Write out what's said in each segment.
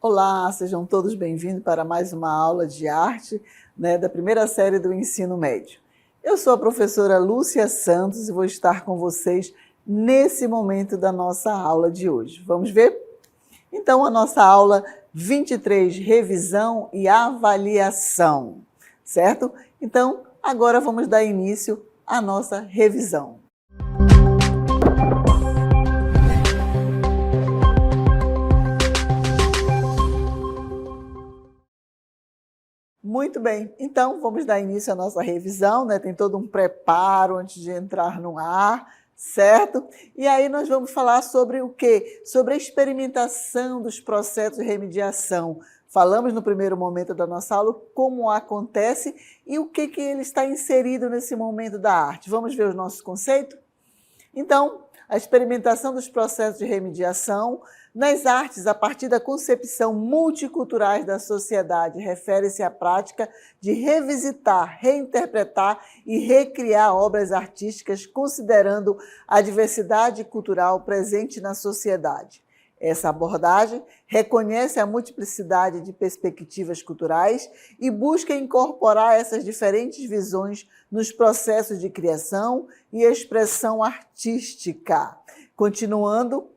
Olá, sejam todos bem-vindos para mais uma aula de arte, da primeira série do ensino médio. Eu sou a professora Lúcia Santos e vou estar com vocês nesse momento da nossa aula de hoje. Vamos ver? Então, a nossa aula 23, revisão e avaliação, certo? Então, agora vamos dar início à nossa revisão. Muito bem, então vamos dar início à nossa revisão, Tem todo um preparo antes de entrar no ar, certo? E aí nós vamos falar sobre o quê? Sobre a experimentação dos processos de remediação. Falamos no primeiro momento da nossa aula como acontece e o que ele está inserido nesse momento da arte. Vamos ver os nossos conceitos? Então, a experimentação dos processos de remediação nas artes, a partir da concepção multiculturais da sociedade, refere-se à prática de revisitar, reinterpretar e recriar obras artísticas, considerando a diversidade cultural presente na sociedade. Essa abordagem reconhece a multiplicidade de perspectivas culturais e busca incorporar essas diferentes visões nos processos de criação e expressão artística. Continuando,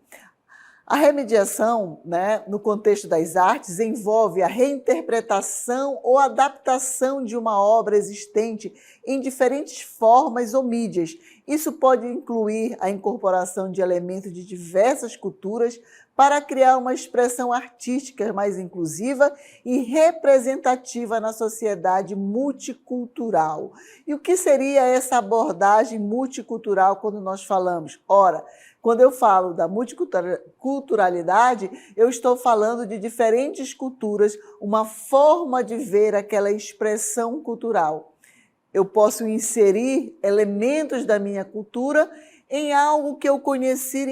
a remediação, no contexto das artes, envolve a reinterpretação ou adaptação de uma obra existente em diferentes formas ou mídias. Isso pode incluir a incorporação de elementos de diversas culturas para criar uma expressão artística mais inclusiva e representativa na sociedade multicultural. E o que seria essa abordagem multicultural quando nós falamos? Ora, quando eu falo da multiculturalidade, eu estou falando de diferentes culturas, uma forma de ver aquela expressão cultural. Eu posso inserir elementos da minha cultura em algo que eu conheci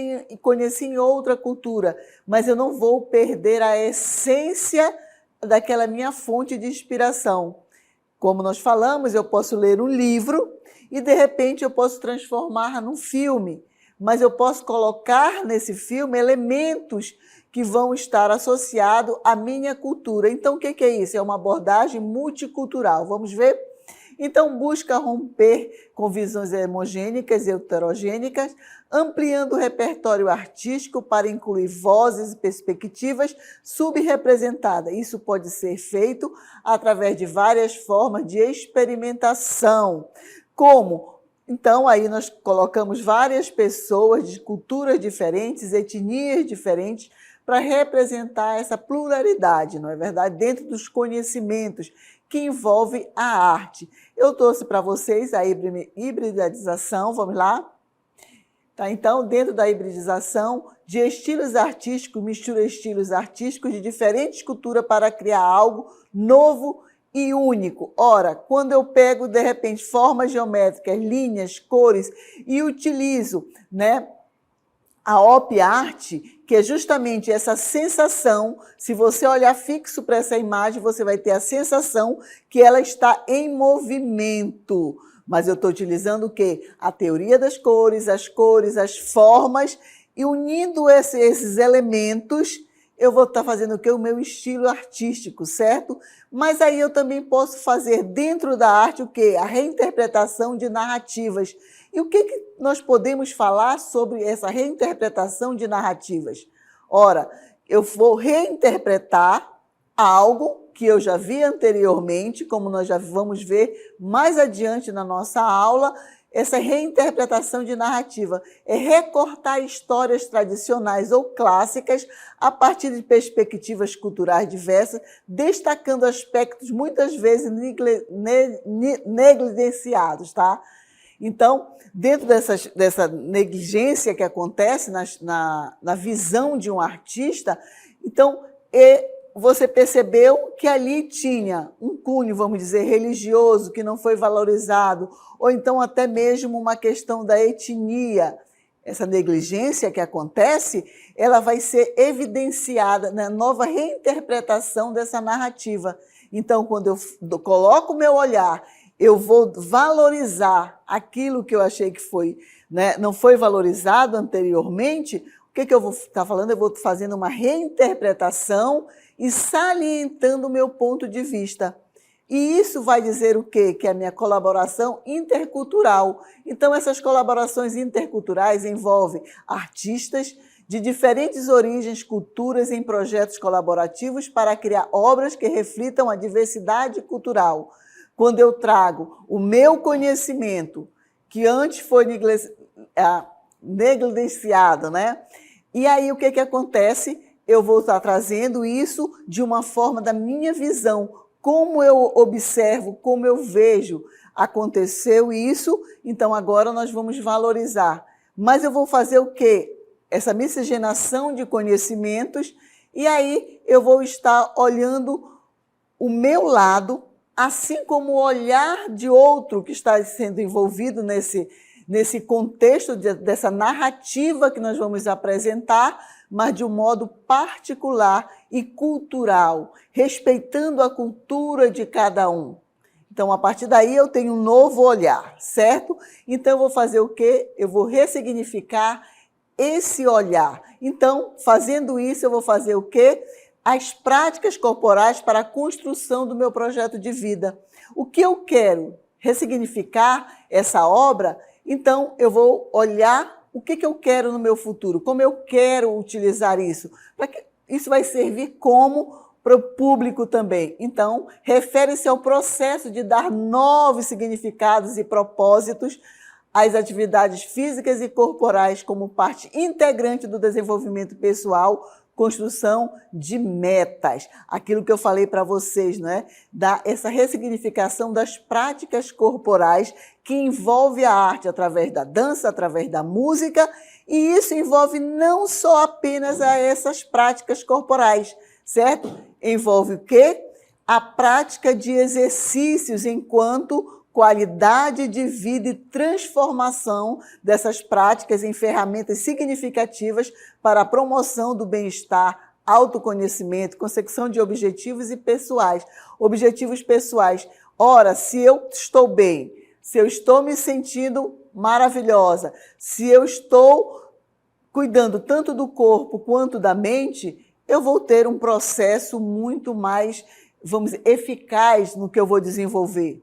em outra cultura, mas eu não vou perder a essência daquela minha fonte de inspiração. Como nós falamos, eu posso ler um livro e, de repente, eu posso transformar num filme, mas eu posso colocar nesse filme elementos que vão estar associados à minha cultura. Então, o que é isso? É uma abordagem multicultural. Vamos ver? Então, busca romper com visões homogênicas e heterogênicas, ampliando o repertório artístico para incluir vozes e perspectivas subrepresentadas. Isso pode ser feito através de várias formas de experimentação, como... Então, aí nós colocamos várias pessoas de culturas diferentes, etnias diferentes, para representar essa pluralidade, não é verdade? Dentro dos conhecimentos que envolve a arte. Eu trouxe para vocês a hibridização, vamos lá? Tá, então, dentro da hibridização de estilos artísticos, mistura estilos artísticos de diferentes culturas para criar algo novo e único. Ora, quando eu pego, de repente, formas geométricas, linhas, cores e utilizo, a op art, que é justamente essa sensação, se você olhar fixo para essa imagem, você vai ter a sensação que ela está em movimento. Mas eu estou utilizando o quê? A teoria das cores, as formas, e unindo esses elementos, eu vou estar fazendo o quê? O meu estilo artístico, certo? Mas aí eu também posso fazer dentro da arte o quê? A reinterpretação de narrativas. E o que nós podemos falar sobre essa reinterpretação de narrativas? Ora, eu vou reinterpretar algo que eu já vi anteriormente, como nós já vamos ver mais adiante na nossa aula. Essa reinterpretação de narrativa é recortar histórias tradicionais ou clássicas a partir de perspectivas culturais diversas, destacando aspectos muitas vezes negligenciados, tá? Então, dentro dessa negligência que acontece na visão de um artista, então, você percebeu que ali tinha um cunho, vamos dizer, religioso, que não foi valorizado, ou então até mesmo uma questão da etnia, essa negligência que acontece, ela vai ser evidenciada na nova reinterpretação dessa narrativa. Então, quando eu coloco o meu olhar, eu vou valorizar aquilo que eu achei que foi, né, não foi valorizado anteriormente. O que eu vou estar falando? Eu vou fazendo uma reinterpretação e salientando o meu ponto de vista. E isso vai dizer o quê? Que é a minha colaboração intercultural. Então, essas colaborações interculturais envolvem artistas de diferentes origens, culturas em projetos colaborativos para criar obras que reflitam a diversidade cultural. Quando eu trago o meu conhecimento, que antes foi negligenciado, né? E aí o que acontece? Eu vou estar trazendo isso de uma forma da minha visão, como eu observo, como eu vejo, aconteceu isso, então agora nós vamos valorizar. Mas eu vou fazer o quê? Essa miscigenação de conhecimentos, e aí eu vou estar olhando o meu lado, assim como o olhar de outro que está sendo envolvido nesse contexto dessa narrativa que nós vamos apresentar, mas de um modo particular e cultural, respeitando a cultura de cada um. Então, a partir daí, eu tenho um novo olhar, certo? Então, eu vou fazer o quê? Eu vou ressignificar esse olhar. Então, fazendo isso, eu vou fazer o quê? As práticas corporais para a construção do meu projeto de vida. O que eu quero? Ressignificar essa obra? Então, eu vou olhar o que eu quero no meu futuro, como eu quero utilizar isso. Isso vai servir como para o público também. Então, refere-se ao processo de dar novos significados e propósitos às atividades físicas e corporais como parte integrante do desenvolvimento pessoal, construção de metas. Aquilo que eu falei para vocês, não é? Essa ressignificação das práticas corporais que envolve a arte através da dança, através da música, e isso envolve não só apenas essas práticas corporais, certo? Envolve o quê? A prática de exercícios enquanto qualidade de vida e transformação dessas práticas em ferramentas significativas para a promoção do bem-estar, autoconhecimento, consecução de objetivos e pessoais. Objetivos pessoais. Ora, se eu estou bem, se eu estou me sentindo maravilhosa, se eu estou cuidando tanto do corpo quanto da mente, eu vou ter um processo muito mais, vamos dizer, eficaz no que eu vou desenvolver.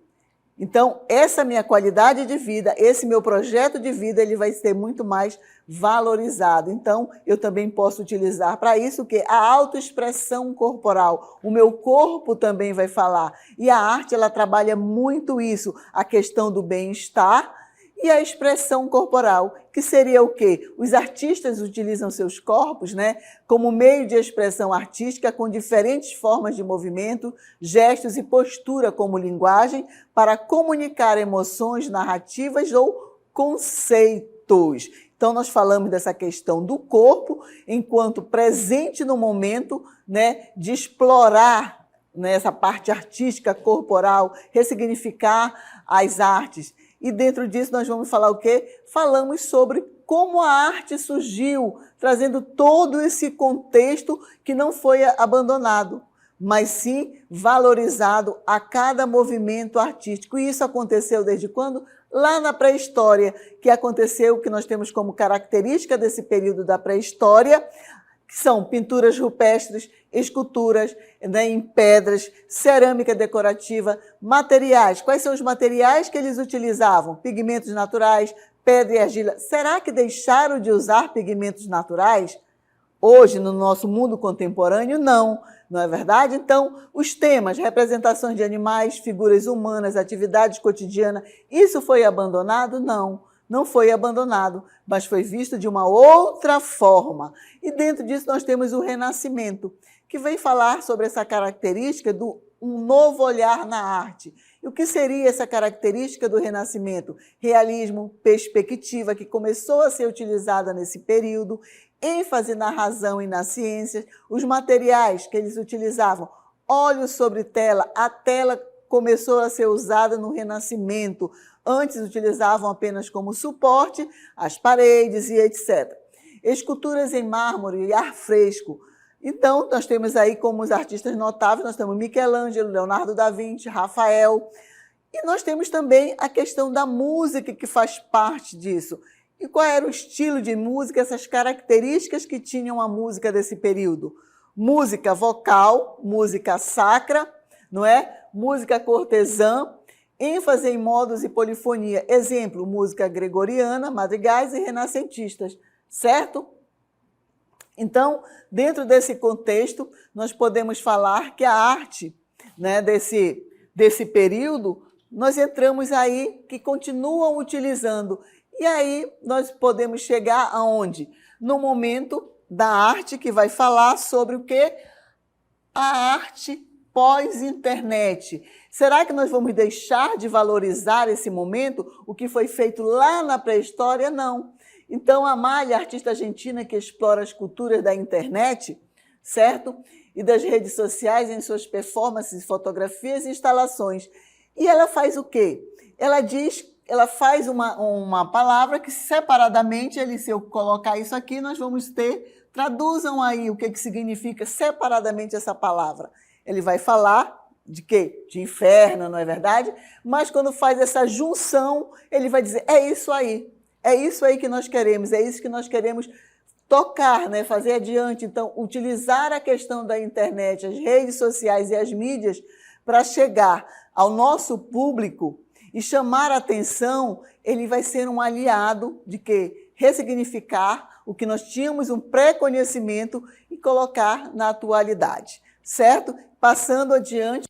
Então, essa minha qualidade de vida, esse meu projeto de vida, ele vai ser muito mais valorizado. Então, eu também posso utilizar para isso o quê? A autoexpressão corporal. O meu corpo também vai falar. E a arte, ela trabalha muito isso, a questão do bem-estar e a expressão corporal, que seria o quê? Os artistas utilizam seus corpos, né, como meio de expressão artística com diferentes formas de movimento, gestos e postura como linguagem para comunicar emoções, narrativas ou conceitos. Então, nós falamos dessa questão do corpo enquanto presente no momento, né, de explorar, né, essa parte artística corporal, ressignificar as artes. E dentro disso nós vamos falar o quê? Falamos sobre como a arte surgiu, trazendo todo esse contexto que não foi abandonado, mas sim valorizado a cada movimento artístico. E isso aconteceu desde quando? Lá na pré-história, que aconteceu, que nós temos como característica desse período da pré-história, que são pinturas rupestres, esculturas, né, em pedras, cerâmica decorativa, materiais. Quais são os materiais que eles utilizavam? Pigmentos naturais, pedra e argila. Será que deixaram de usar pigmentos naturais? Hoje, no nosso mundo contemporâneo, não. Não é verdade? Então, os temas, representações de animais, figuras humanas, atividades cotidianas, isso foi abandonado? Não. Não foi abandonado, mas foi visto de uma outra forma. E dentro disso nós temos o Renascimento, que vem falar sobre essa característica do um novo olhar na arte. E o que seria essa característica do Renascimento? Realismo, perspectiva, que começou a ser utilizada nesse período, ênfase na razão e na ciência, os materiais que eles utilizavam, óleo sobre tela, a tela começou a ser usada no Renascimento, Antes utilizavam apenas como suporte as paredes e etc. Esculturas em mármore e ar fresco. Então, nós temos aí como os artistas notáveis, nós temos Michelangelo, Leonardo da Vinci, Rafael, e nós temos também a questão da música que faz parte disso. E qual era o estilo de música, essas características que tinham a música desse período? Música vocal, música sacra, não é? Música cortesã, ênfase em modos e polifonia. Exemplo, música gregoriana, madrigais e renascentistas, certo? Então, dentro desse contexto, nós podemos falar que a arte, né, desse período, nós entramos aí que continuam utilizando. E aí nós podemos chegar aonde? No momento da arte que vai falar sobre o quê? A arte pós-internet. Será que nós vamos deixar de valorizar esse momento? O que foi feito lá na pré-história? Não. Então, a Amália, artista argentina que explora as culturas da internet, certo? E das redes sociais em suas performances, fotografias e instalações. E ela faz o quê? Ela faz uma palavra que separadamente, se eu colocar isso aqui, nós vamos ter, traduzam aí o que significa separadamente essa palavra. Ele vai falar de quê? De inferno, não é verdade? Mas quando faz essa junção, ele vai dizer, é isso aí que nós queremos, é isso que nós queremos tocar, né? Fazer adiante. Então, utilizar a questão da internet, as redes sociais e as mídias para chegar ao nosso público e chamar a atenção, ele vai ser um aliado de quê? Ressignificar o que nós tínhamos, um pré-conhecimento e colocar na atualidade, certo? Passando adiante,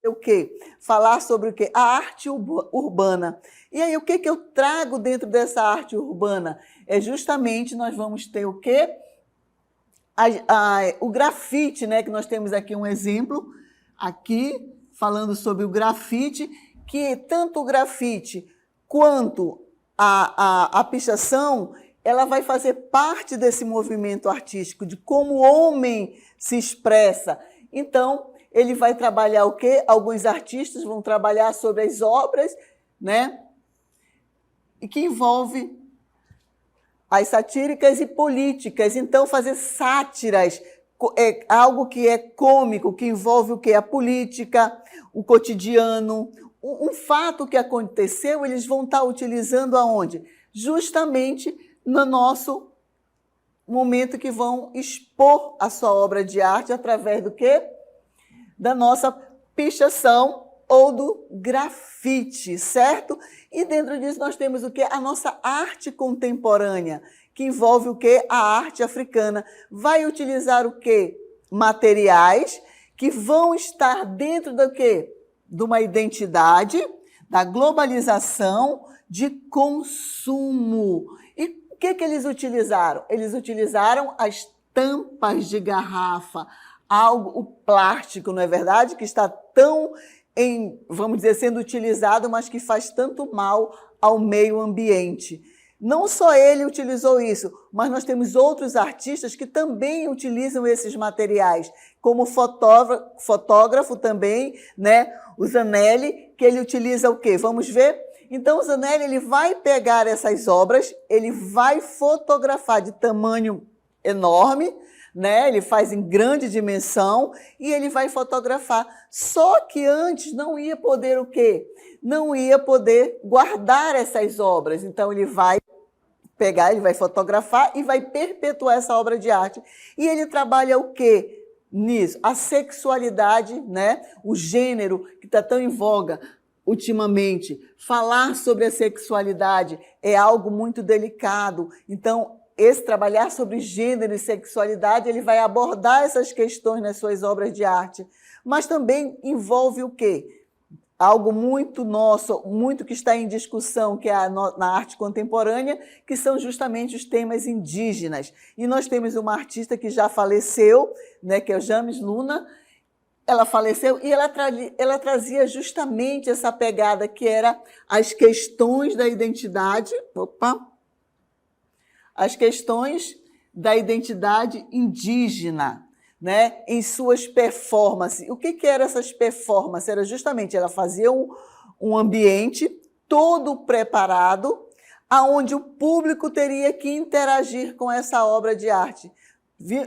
o quê? Falar sobre o quê? A arte urbana. E aí, o que eu trago dentro dessa arte urbana? É justamente, nós vamos ter o quê? O grafite, né? Que nós temos aqui um exemplo, aqui, falando sobre o grafite, que tanto o grafite quanto a pichação, ela vai fazer parte desse movimento artístico, de como o homem se expressa. Então, ele vai trabalhar o quê? Alguns artistas vão trabalhar sobre as obras, né? E que envolve as satíricas e políticas. Então, fazer sátiras é algo que é cômico, que envolve o quê? A política, o cotidiano. Um fato que aconteceu, eles vão estar utilizando aonde? Justamente no nosso momento que vão expor a sua obra de arte através do quê? Da nossa pichação ou do grafite, certo? E dentro disso nós temos o quê? A nossa arte contemporânea, que envolve o quê? A arte africana. Vai utilizar o quê? Materiais que vão estar dentro do quê? De uma identidade, da globalização, de consumo. E o que eles utilizaram? Eles utilizaram as tampas de garrafa, o plástico, não é verdade? Que está tão, vamos dizer, sendo utilizado, mas que faz tanto mal ao meio ambiente. Não só ele utilizou isso, mas nós temos outros artistas que também utilizam esses materiais, como fotógrafo também, né? O Zanelli, que ele utiliza o quê? Vamos ver? Então, o Zanelli ele vai pegar essas obras, ele vai fotografar de tamanho enorme, né? Ele faz em grande dimensão e ele vai fotografar. Só que antes não ia poder o quê? Não ia poder guardar essas obras. Então, ele vai pegar, ele vai fotografar e vai perpetuar essa obra de arte. E ele trabalha o quê nisso? A sexualidade, né? O gênero que está tão em voga ultimamente. Falar sobre a sexualidade é algo muito delicado. Então, esse trabalhar sobre gênero e sexualidade, ele vai abordar essas questões nas suas obras de arte. Mas também envolve o quê? Algo muito nosso, muito que está em discussão, que é na arte contemporânea, que são justamente os temas indígenas. E nós temos uma artista que já faleceu, né, que é o James Luna. Ela faleceu e ela trazia justamente essa pegada que era as questões da identidade, as questões da identidade indígena, né, em suas performances. O que eram essas performances? Era justamente, ela fazia um ambiente todo preparado, aonde o público teria que interagir com essa obra de arte.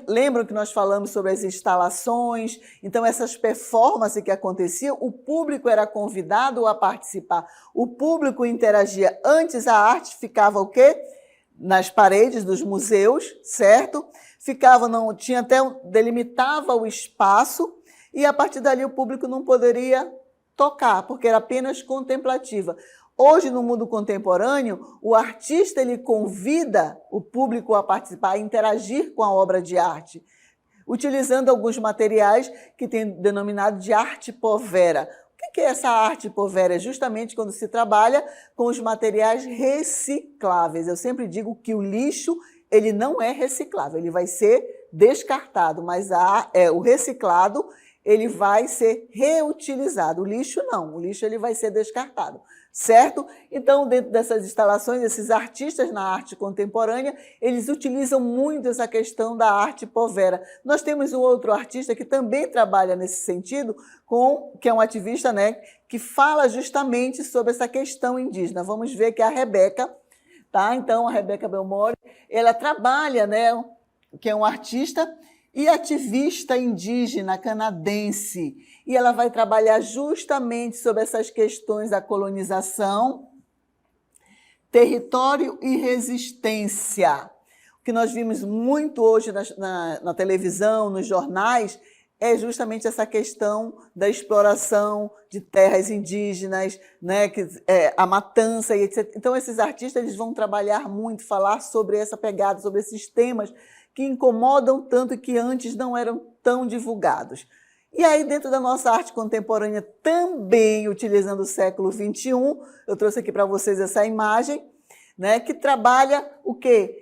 Lembram que nós falamos sobre as instalações? Então, essas performances que aconteciam, o público era convidado a participar. O público interagia. Antes, a arte ficava o quê? Nas paredes dos museus, certo? Ficava, não tinha até delimitava o espaço e, a partir dali, o público não poderia tocar, porque era apenas contemplativa. Hoje, no mundo contemporâneo, o artista ele convida o público a participar, a interagir com a obra de arte, utilizando alguns materiais que tem denominado de arte povera. O que é essa arte povera? É justamente quando se trabalha com os materiais recicláveis. Eu sempre digo que o lixo ele não é reciclável, ele vai ser descartado, mas o reciclado ele vai ser reutilizado. O lixo não, o lixo ele vai ser descartado. Certo? Então, dentro dessas instalações, esses artistas na arte contemporânea, eles utilizam muito essa questão da arte povera. Nós temos um outro artista que também trabalha nesse sentido, que é um ativista, né, que fala justamente sobre essa questão indígena. Vamos ver que é a Rebeca, tá? Então, a Rebeca Belmore, ela trabalha, né, que é um artista e ativista indígena canadense. E ela vai trabalhar justamente sobre essas questões da colonização, território e resistência. O que nós vimos muito hoje na televisão, nos jornais, é justamente essa questão da exploração de terras indígenas, né, a matança e etc. Então, esses artistas eles vão trabalhar muito, falar sobre essa pegada, sobre esses temas que incomodam tanto e que antes não eram tão divulgados. E aí, dentro da nossa arte contemporânea, também utilizando o século XXI, eu trouxe aqui para vocês essa imagem, né, que trabalha o quê?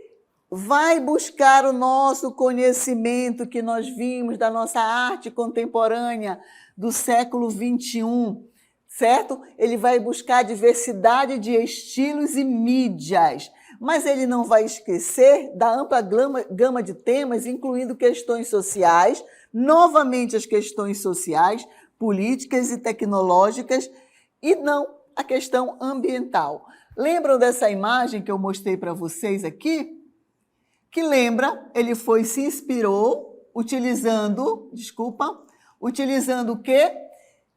Vai buscar o nosso conhecimento que nós vimos da nossa arte contemporânea do século XXI, certo? Ele vai buscar a diversidade de estilos e mídias, mas ele não vai esquecer da ampla gama de temas, incluindo questões sociais, novamente as questões sociais, políticas e tecnológicas, e não a questão ambiental. Lembram dessa imagem que eu mostrei para vocês aqui? Que lembra, ele se inspirou utilizando o quê?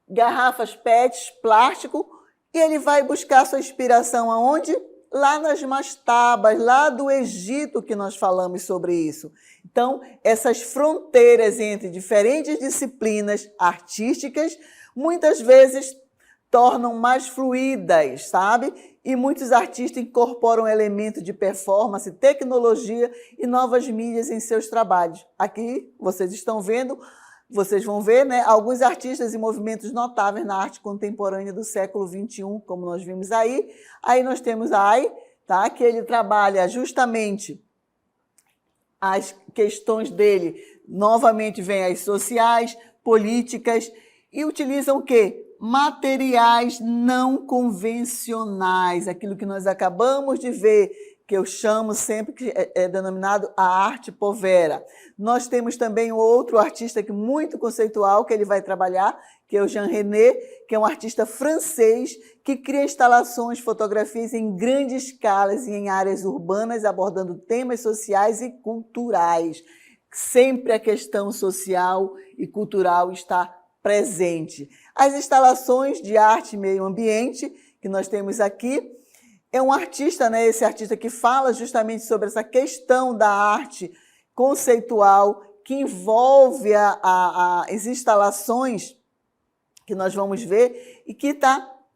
Garrafas PET, plástico, e ele vai buscar sua inspiração aonde? Lá nas mastabas, lá do Egito que nós falamos sobre isso. Então, essas fronteiras entre diferentes disciplinas artísticas, muitas vezes tornam mais fluídas, sabe? E muitos artistas incorporam elementos de performance, tecnologia e novas mídias em seus trabalhos. Aqui, vocês estão vendo, vocês vão ver, né, alguns artistas e movimentos notáveis na arte contemporânea do século XXI, como nós vimos aí. Aí nós temos a AI, tá, que ele trabalha justamente as questões dele, novamente vem as sociais, políticas, e utilizam o quê? Materiais não convencionais, aquilo que nós acabamos de ver, que eu chamo sempre, que é denominado a arte povera. Nós temos também outro artista que muito conceitual, que ele vai trabalhar, que é o Jean René, que é um artista francês, que cria instalações, fotografias em grande escala e em áreas urbanas, abordando temas sociais e culturais. Sempre a questão social e cultural está presente. As instalações de arte e meio ambiente, que nós temos aqui, é um artista, né, esse artista que fala justamente sobre essa questão da arte conceitual, que envolve as instalações que nós vamos ver e que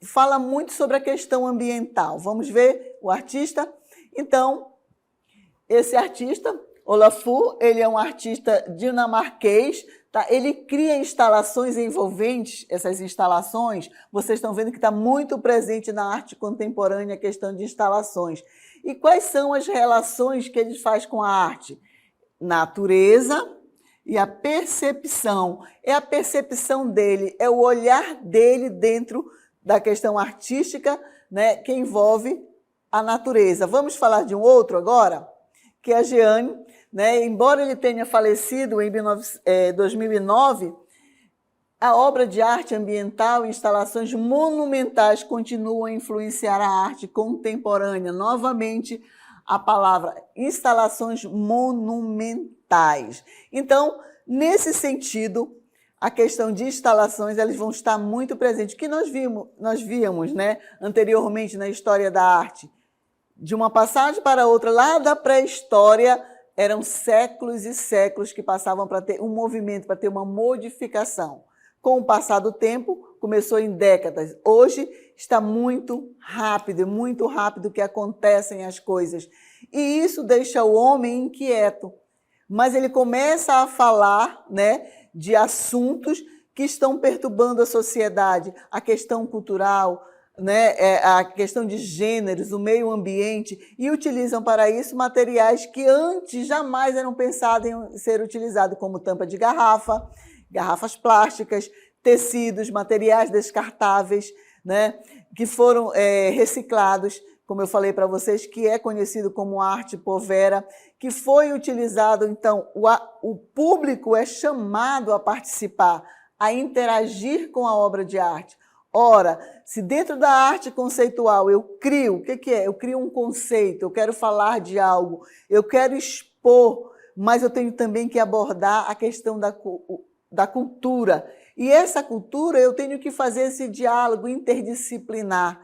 fala muito sobre a questão ambiental. Vamos ver o artista? Então, esse artista, Olafur, ele é um artista dinamarquês, tá? Ele cria instalações envolventes, essas instalações, vocês estão vendo que está muito presente na arte contemporânea a questão de instalações. E quais são as relações que ele faz com a arte? Natureza e a percepção. É a percepção dele, é o olhar dele dentro da questão artística, né, que envolve a natureza. Vamos falar de um outro agora, que é a Jeanne, né? Embora ele tenha falecido em 2009, A obra de arte ambiental e instalações monumentais continuam a influenciar a arte contemporânea. Novamente, a palavra instalações monumentais. Então, nesse sentido, a questão de instalações, elas vão estar muito presentes. O que nós víamos, né, anteriormente na história da arte, de uma passagem para outra, lá da pré-história, eram séculos e séculos que passavam para ter um movimento, para ter uma modificação. Com o passar do tempo, começou em décadas. Hoje está muito rápido que acontecem as coisas. E isso deixa o homem inquieto. Mas ele começa a falar, né, de assuntos que estão perturbando a sociedade, a questão cultural, né, a questão de gêneros, o meio ambiente, e utilizam para isso materiais que antes jamais eram pensados em ser utilizados, como tampa de garrafa, garrafas plásticas, tecidos, materiais descartáveis, né, que foram reciclados, como eu falei para vocês, que é conhecido como arte povera, que foi utilizado, então, o público é chamado a participar, a interagir com a obra de arte. Ora, se dentro da arte conceitual eu crio, o que é? Eu crio um conceito, eu quero falar de algo, eu quero expor, mas eu tenho também que abordar a questão da cultura. E essa cultura eu tenho que fazer esse diálogo interdisciplinar.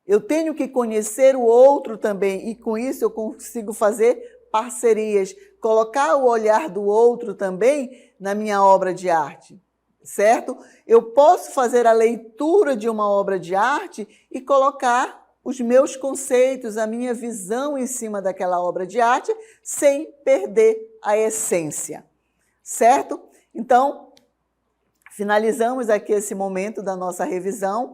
Eu tenho que conhecer o outro também, e com isso eu consigo fazer parcerias, colocar o olhar do outro também na minha obra de arte, certo? Eu posso fazer a leitura de uma obra de arte e colocar os meus conceitos, a minha visão em cima daquela obra de arte, sem perder a essência, certo? Então, finalizamos aqui esse momento da nossa revisão.